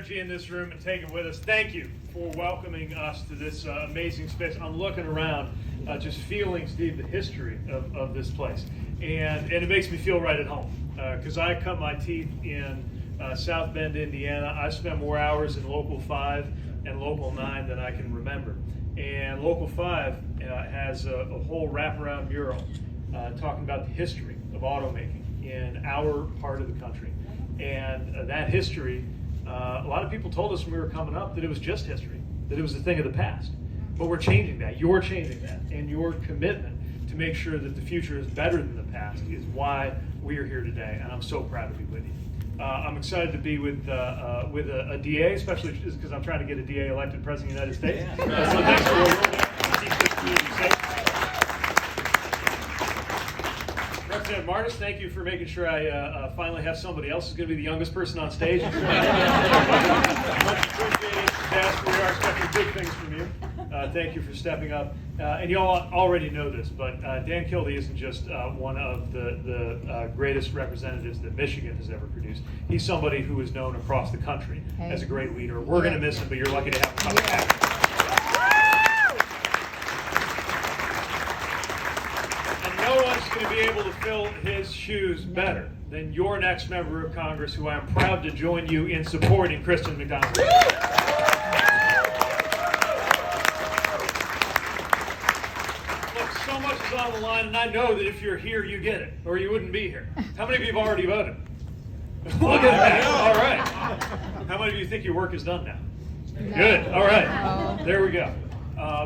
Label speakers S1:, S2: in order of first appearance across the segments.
S1: energy in this room and take it with us. Thank you for welcoming us to this amazing space. I'm looking around, just feeling, Steve, the history of this place. And it makes me feel right at home because I cut my teeth in South Bend, Indiana. I spent more hours in Local 5 and Local 9 than I can remember. And Local 5 has a whole wraparound mural talking about the history of automaking in our part of the country. And that history, a lot of people told us when we were coming up that it was just history, that it was a thing of the past. But we're changing that. You're changing that. And your commitment to make sure that the future is better than the past is why we are here today. And I'm so proud to be with you. I'm excited to be with a DA, especially because I'm trying to get a DA elected President of the United States. So thanks for working to keep this community safe. Representative Martis, thank you for making sure I finally have somebody else who's going to be the youngest person on stage. Much appreciated. Yes, we are expecting big things from you. Thank you for stepping up. And you all already know this, but Dan Kildee isn't just one of the greatest representatives that Michigan has ever produced. He's somebody who is known across the country as a great leader. We're going to miss him, but you're lucky to have him come back. To be able to fill his shoes better than your next member of Congress, who I am proud to join you in supporting, Kristen McDonald. Look, so much is on the line, and I know that if you're here, you get it, or you wouldn't be here. How many of you have already voted? Look at that. All right. How many of you think your work is done now? No. Good. All right. There we go.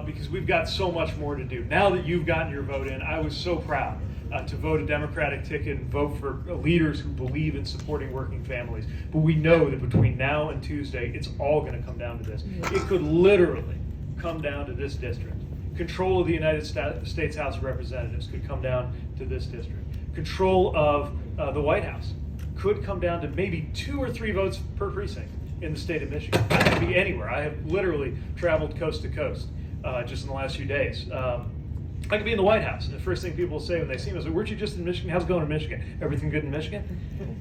S1: Because we've got so much more to do. Now that you've gotten your vote in, I was so proud to vote a Democratic ticket and vote for leaders who believe in supporting working families. But we know that between now and Tuesday, it's all going to come down to this. It could literally come down to this district. Control of the United States House of Representatives could come down to this district. Control of the White House could come down to maybe 2 or 3 votes per precinct in the state of Michigan. That could be anywhere. I have literally traveled coast to coast just in the last few days. I could be in the White House, and the first thing people will say when they see me is, weren't you just in Michigan? How's it going in Michigan? Everything good in Michigan?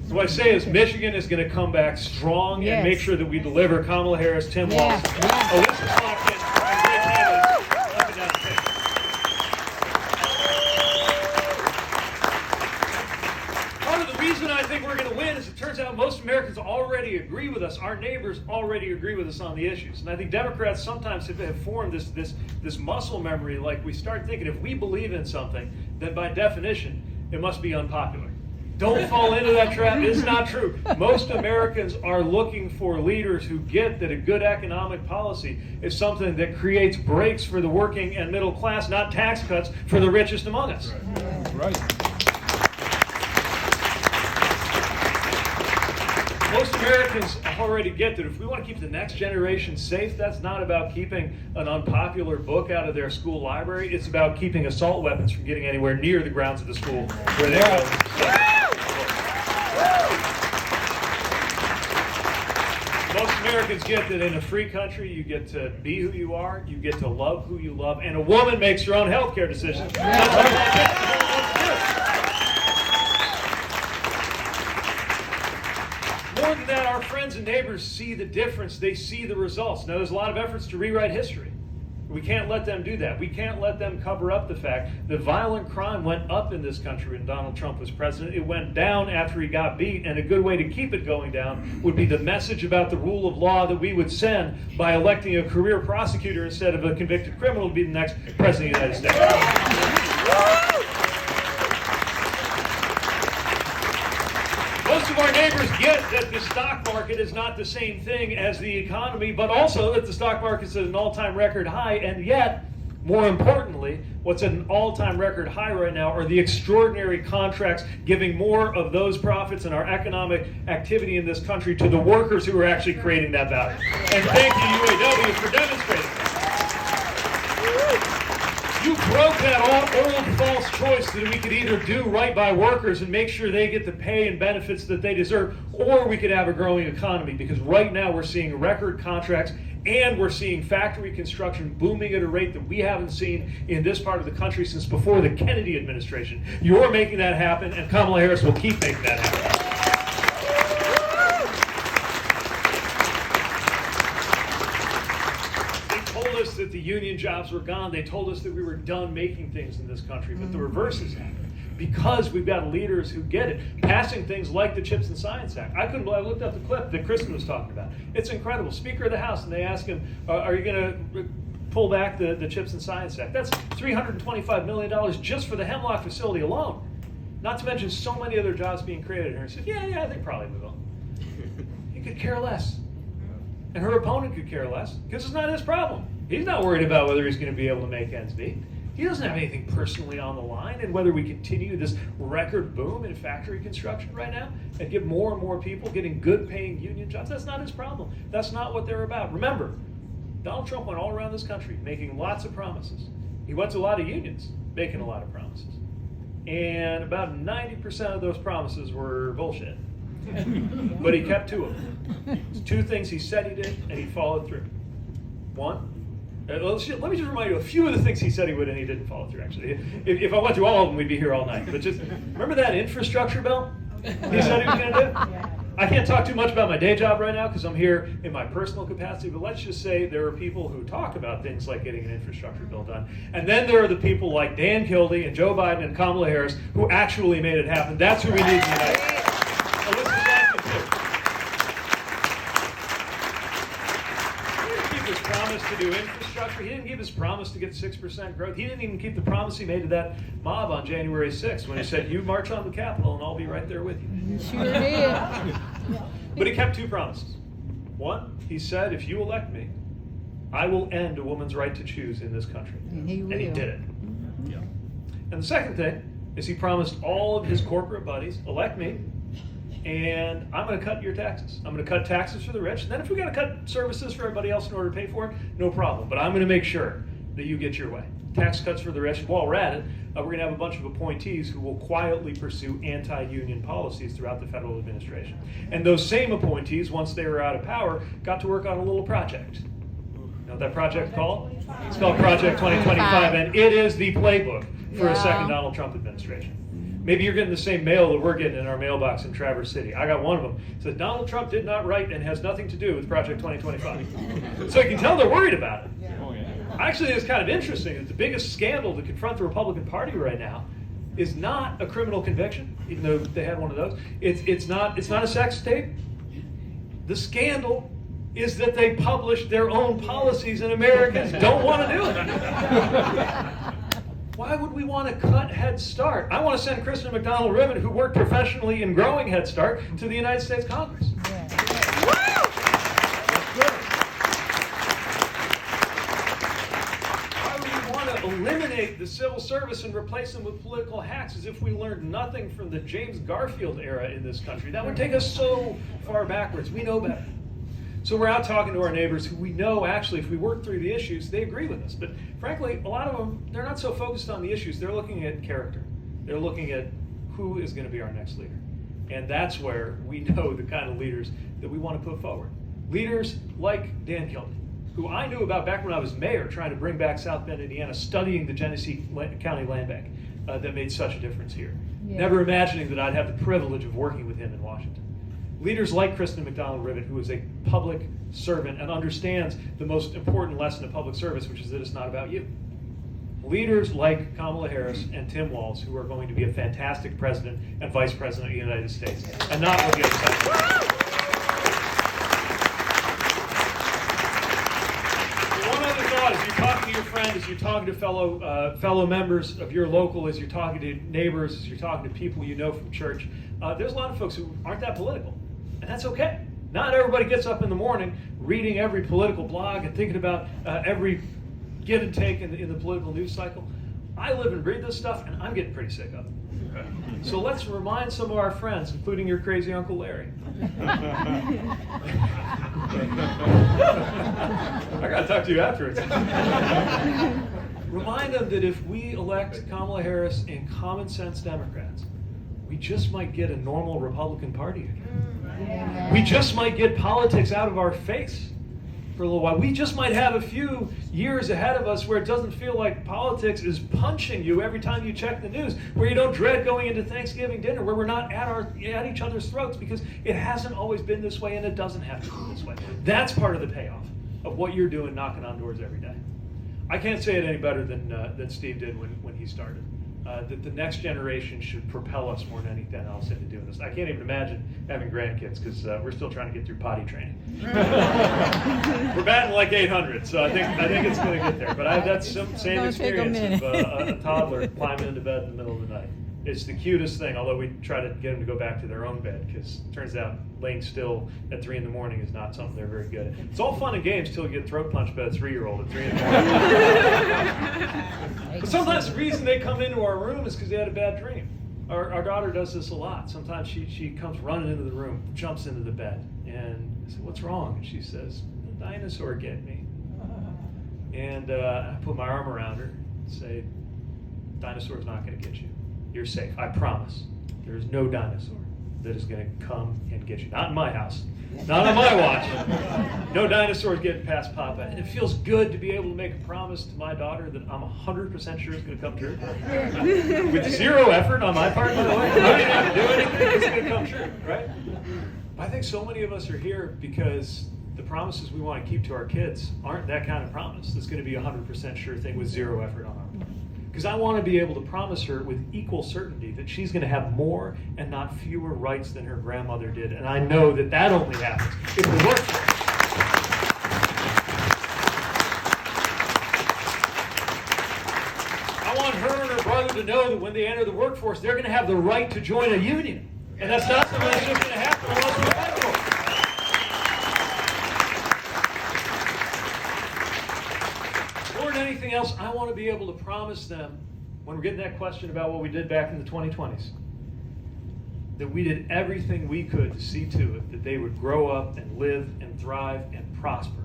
S1: So what I say is Michigan is going to come back strong and make sure that we deliver Kamala Harris, Tim Walz, Alyssa Slotkin, and great candidates up and down the state. Part of the reason I think we're going to win is it turns out most Americans already agree with us. Our neighbors already agree with us on the issues. And I think Democrats sometimes have formed this muscle memory, like we start thinking if we believe in something, then by definition, it must be unpopular. Don't fall into that trap. It's not true. Most Americans are looking for leaders who get that a good economic policy is something that creates breaks for the working and middle class, not tax cuts for the richest among us.
S2: Right.
S1: Most Americans already get that if we want to keep the next generation safe, that's not about keeping an unpopular book out of their school library. It's about keeping assault weapons from getting anywhere near the grounds of the school where they go. Most Americans get that in a free country, you get to be who you are, you get to love who you love, and a woman makes your own health care decisions. More than that, our friends and neighbors see the difference. They see the results. Now, there's a lot of efforts to rewrite history. We can't let them do that. We can't let them cover up the fact that violent crime went up in this country when Donald Trump was president. It went down after he got beat, and a good way to keep it going down would be the message about the rule of law that we would send by electing a career prosecutor instead of a convicted criminal to be the next president of the United States. Most of our neighbors get that the stock market is not the same thing as the economy, but also that the stock market is at an all-time record high, and yet, more importantly, what's at an all-time record high right now are the extraordinary contracts giving more of those profits and our economic activity in this country to the workers who are actually creating that value. And thank you, UAW, for demonstrating that. You broke that old false choice that we could either do right by workers and make sure they get the pay and benefits that they deserve, or we could have a growing economy, because right now we're seeing record contracts and we're seeing factory construction booming at a rate that we haven't seen in this part of the country since before the Kennedy administration. You're making that happen, and Kamala Harris will keep making that happen. us that the union jobs were gone. They told us that we were done making things in this country, but the reverse has happened. Because we've got leaders who get it, passing things like the CHIPS and Science Act. I looked up the clip that Kristen was talking about. It's incredible. Speaker of the House, and they ask him, are you going to pull back the CHIPS and Science Act? That's $325 million just for the Hemlock facility alone. Not to mention so many other jobs being created here. And he said, yeah, I think probably we will. He could care less. And her opponent could care less, because it's not his problem. He's not worried about whether he's going to be able to make ends meet. He doesn't have anything personally on the line, and whether we continue this record boom in factory construction right now and get more and more people getting good paying union jobs, that's not his problem. That's not what they're about. Remember, Donald Trump went all around this country making lots of promises. He went to a lot of unions making a lot of promises. And about 90% of those promises were bullshit. But he kept two of them. Two things he said he did, and he followed through. One, let me just remind you of a few of the things he said he would and he didn't follow through, actually. If I went through all of them, we'd be here all night. But just remember that infrastructure bill he said he was going to do? I can't talk too much about my day job right now because I'm here in my personal capacity, but let's just say there are people who talk about things like getting an infrastructure bill done. And then there are the people like Dan Kildee and Joe Biden and Kamala Harris who actually made it happen. That's who we need tonight. To do infrastructure. He didn't keep his promise to get 6% growth. He didn't even keep the promise he made to that mob on January 6th when he said, you march on the Capitol and I'll be right there with you.
S2: Sure did.
S1: But he kept two promises. One, he said, if you elect me, I will end a woman's right to choose in this country.
S2: And he
S1: did it. Yeah. And the second thing is he promised all of his corporate buddies, elect me, and I'm going to cut your taxes. I'm going to cut taxes for the rich. And then if we got to cut services for everybody else in order to pay for it, no problem. But I'm going to make sure that you get your way. Tax cuts for the rich. While we're at it, we're going to have a bunch of appointees who will quietly pursue anti-union policies throughout the federal administration. And those same appointees, once they were out of power, got to work on a little project. You know what that project called? It's called Project 2025, and it is the playbook for a second Donald Trump administration. Maybe you're getting the same mail that we're getting in our mailbox in Traverse City. I got one of them. It says, Donald Trump did not write and has nothing to do with Project 2025. So you can tell they're worried about it. Actually, it's kind of interesting that the biggest scandal to confront the Republican Party right now is not a criminal conviction, even though they had one of those. It's not a sex tape. The scandal is that they published their own policies and Americans don't want to do it. Why would we want to cut Head Start? I want to send Kristen McDonald-Riven, who worked professionally in growing Head Start, to the United States Congress. Why would we want to eliminate the civil service and replace them with political hacks as if we learned nothing from the James Garfield era in this country? That would take us so far backwards. We know better. So we're out talking to our neighbors who we know actually, if we work through the issues, they agree with us. But frankly, a lot of them, they're not so focused on the issues. They're looking at character. They're looking at who is going to be our next leader. And that's where we know the kind of leaders that we want to put forward. Leaders like Dan Kildee, who I knew about back when I was mayor, trying to bring back South Bend, Indiana, studying the Genesee County Land Bank that made such a difference here. Yeah. Never imagining that I'd have the privilege of working with him in Washington. Leaders like Kristen McDonald-Riven, who is a public servant and understands the most important lesson of public service, which is that it's not about you. Leaders like Kamala Harris and Tim Walz, who are going to be a fantastic president and vice president of the United States, and not what the other side. One other thought, as you're talking to your friend, as you're talking to fellow members of your local, as you're talking to neighbors, as you're talking to people you know from church, there's a lot of folks who aren't that political. And that's okay. Not everybody gets up in the morning reading every political blog and thinking about every give and take in the political news cycle. I live and breathe this stuff, and I'm getting pretty sick of it. Okay. So let's remind some of our friends, including your crazy Uncle Larry. I gotta talk to you afterwards. Remind them that if we elect Kamala Harris and common sense Democrats, we just might get a normal Republican Party again. Yeah. We just might get politics out of our face for a little while. We just might have a few years ahead of us where it doesn't feel like politics is punching you every time you check the news, where you don't dread going into Thanksgiving dinner, where we're not at each other's throats, because it hasn't always been this way and it doesn't have to be this way. That's part of the payoff of what you're doing knocking on doors every day. I can't say it any better than Steve did when he started. That the next generation should propel us more than anything else into doing this. I can't even imagine having grandkids because we're still trying to get through potty training. We're batting like 800, so I think it's going to get there. But I have that same experience of a toddler climbing into bed in the middle of the night. It's the cutest thing, although we try to get them to go back to their own bed because it turns out laying still at 3 in the morning is not something they're very good at. It's all fun and games till you get throat punched by a 3-year-old at 3 in the morning. But sometimes the reason they come into our room is because they had a bad dream. Our daughter does this a lot. Sometimes she comes running into the room, jumps into the bed, and I say, "What's wrong?" And she says, "The dinosaur get me." And I put my arm around her and say, "Dinosaur's not going to get you. You're safe. I promise. There's no dinosaur that is going to come and get you. Not in my house. Not on my watch. No dinosaurs getting past Papa." And it feels good to be able to make a promise to my daughter that I'm 100% sure is going to come true. With zero effort on my part, by the way. I didn't have to do anything. It's going to come true, right? I think so many of us are here because the promises we want to keep to our kids aren't that kind of promise that's going to be a 100% sure thing with zero effort on our part. Because I want to be able to promise her with equal certainty that she's going to have more and not fewer rights than her grandmother did. And I know that that only happens if we work for it. I want her and her brother to know that when they enter the workforce, they're going to have the right to join a union. And that's not something that's just going to happen unless we fight for it. Anything else, I want to be able to promise them when we're getting that question about what we did back in the 2020s, that we did everything we could to see to it that they would grow up and live and thrive and prosper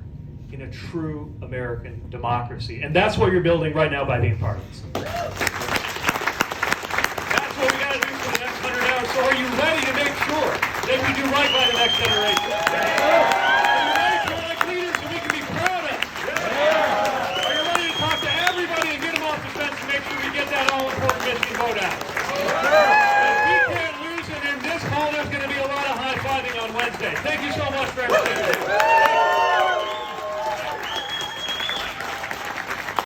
S1: in a true American democracy. And that's what you're building right now by being part of this. That's what we got to do for the next 100 hours. So are you ready to make sure that we do right by the next generation? Vote out. We can't lose, and in this hall there's going to be a lot of high-fiving on Wednesday. Thank you so much for everything.